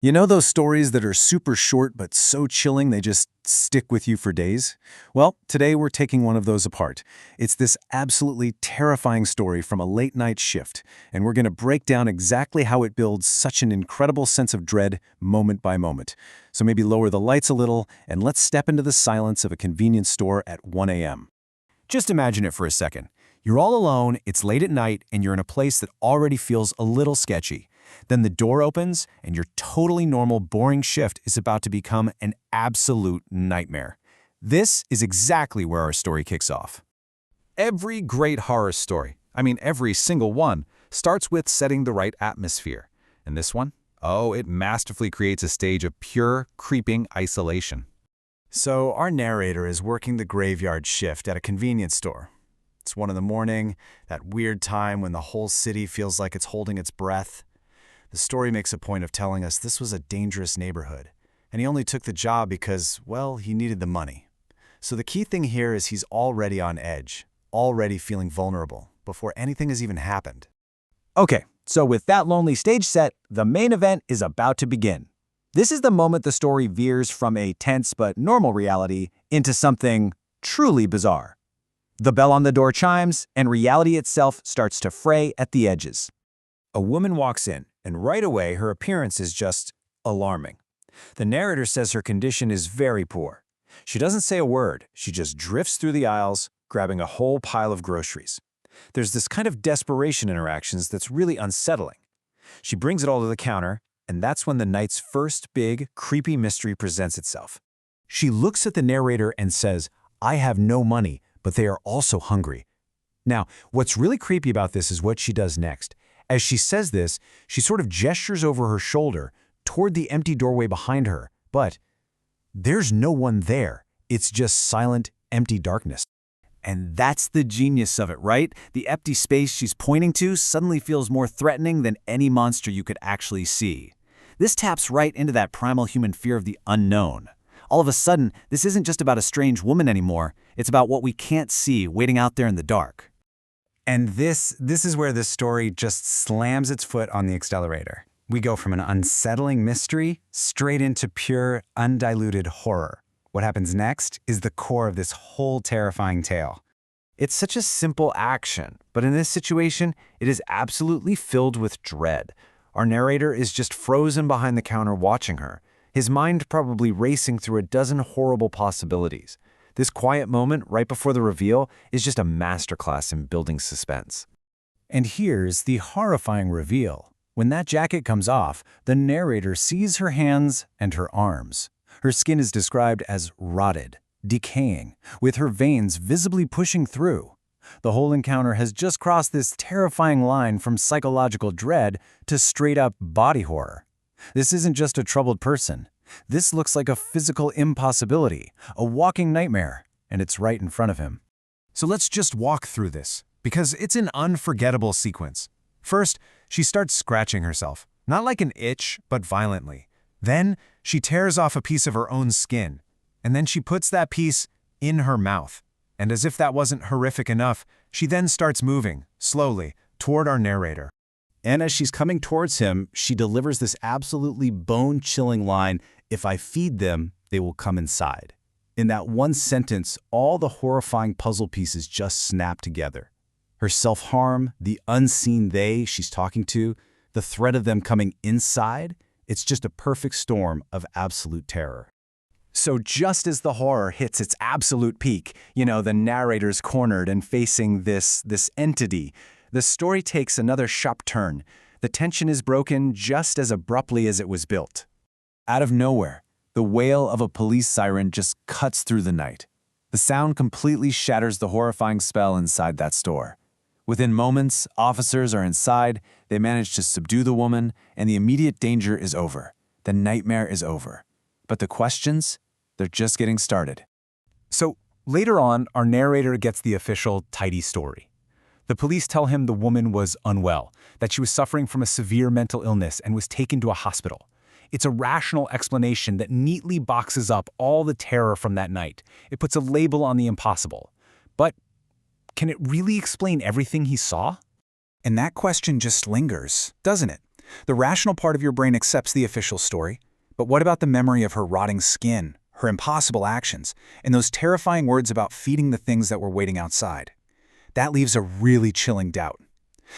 You know those stories that are super short but so chilling they just stick with you for days? Well, today we're taking one of those apart. It's this absolutely terrifying story from a late-night shift, and we're going to break down exactly how it builds such an incredible sense of dread moment by moment. So maybe lower the lights a little, and let's step into the silence of a convenience store at 1 a.m. Just imagine it for a second. You're all alone, it's late at night, and you're in a place that already feels a little sketchy. Then the door opens, and your totally normal, boring shift is about to become an absolute nightmare. This is exactly where our story kicks off. Every great horror story, every single one, starts with setting the right atmosphere. And this one? Oh, it masterfully creates a stage of pure, creeping isolation. So our narrator is working the graveyard shift at a convenience store. It's 1 in the morning, that weird time when the whole city feels like it's holding its breath. The story makes a point of telling us this was a dangerous neighborhood, and he only took the job because, well, he needed the money. So the key thing here is he's already on edge, already feeling vulnerable, before anything has even happened. Okay, so with that lonely stage set, the main event is about to begin. This is the moment the story veers from a tense but normal reality into something truly bizarre. The bell on the door chimes, and reality itself starts to fray at the edges. A woman walks in, and right away her appearance is just alarming. The narrator says her condition is very poor. She doesn't say a word, she just drifts through the aisles, grabbing a whole pile of groceries. There's this kind of desperation in her actions that's really unsettling. She brings it all to the counter, and that's when the night's first big, creepy mystery presents itself. She looks at the narrator and says, "I have no money, but they are also hungry." Now, what's really creepy about this is what she does next. As she says this, she sort of gestures over her shoulder toward the empty doorway behind her, but there's no one there. It's just silent, empty darkness. And that's the genius of it, right? The empty space she's pointing to suddenly feels more threatening than any monster you could actually see. This taps right into that primal human fear of the unknown. All of a sudden, this isn't just about a strange woman anymore. It's about what we can't see waiting out there in the dark. And this is where this story just slams its foot on the accelerator. We go from an unsettling mystery straight into pure, undiluted horror. What happens next is the core of this whole terrifying tale. It's such a simple action, but in this situation, it is absolutely filled with dread. Our narrator is just frozen behind the counter watching her, his mind probably racing through a dozen horrible possibilities. This quiet moment right before the reveal is just a masterclass in building suspense. And here's the horrifying reveal. When that jacket comes off, the narrator sees her hands and her arms. Her skin is described as rotted, decaying, with her veins visibly pushing through. The whole encounter has just crossed this terrifying line from psychological dread to straight-up body horror. This isn't just a troubled person. This looks like a physical impossibility, a walking nightmare, and it's right in front of him. So let's just walk through this, because it's an unforgettable sequence. First, she starts scratching herself, not like an itch, but violently. Then, she tears off a piece of her own skin, and then she puts that piece in her mouth. And as if that wasn't horrific enough, she then starts moving, slowly, toward our narrator. And as she's coming towards him, she delivers this absolutely bone-chilling line, "If I feed them, they will come inside." In that one sentence, all the horrifying puzzle pieces just snap together. Her self-harm, the unseen they she's talking to, the threat of them coming inside, it's just a perfect storm of absolute terror. So just as the horror hits its absolute peak, the narrator's cornered and facing this entity, the story takes another sharp turn. The tension is broken just as abruptly as it was built. Out of nowhere, the wail of a police siren just cuts through the night. The sound completely shatters the horrifying spell inside that store. Within moments, officers are inside, they manage to subdue the woman, and the immediate danger is over. The nightmare is over. But the questions, they're just getting started. So later on, our narrator gets the official tidy story. The police tell him the woman was unwell, that she was suffering from a severe mental illness and was taken to a hospital. It's a rational explanation that neatly boxes up all the terror from that night. It puts a label on the impossible. But can it really explain everything he saw? And that question just lingers, doesn't it? The rational part of your brain accepts the official story, but what about the memory of her rotting skin, her impossible actions, and those terrifying words about feeding the things that were waiting outside? That leaves a really chilling doubt.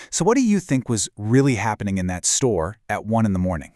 So what do you think was really happening in that store at 1 in the morning?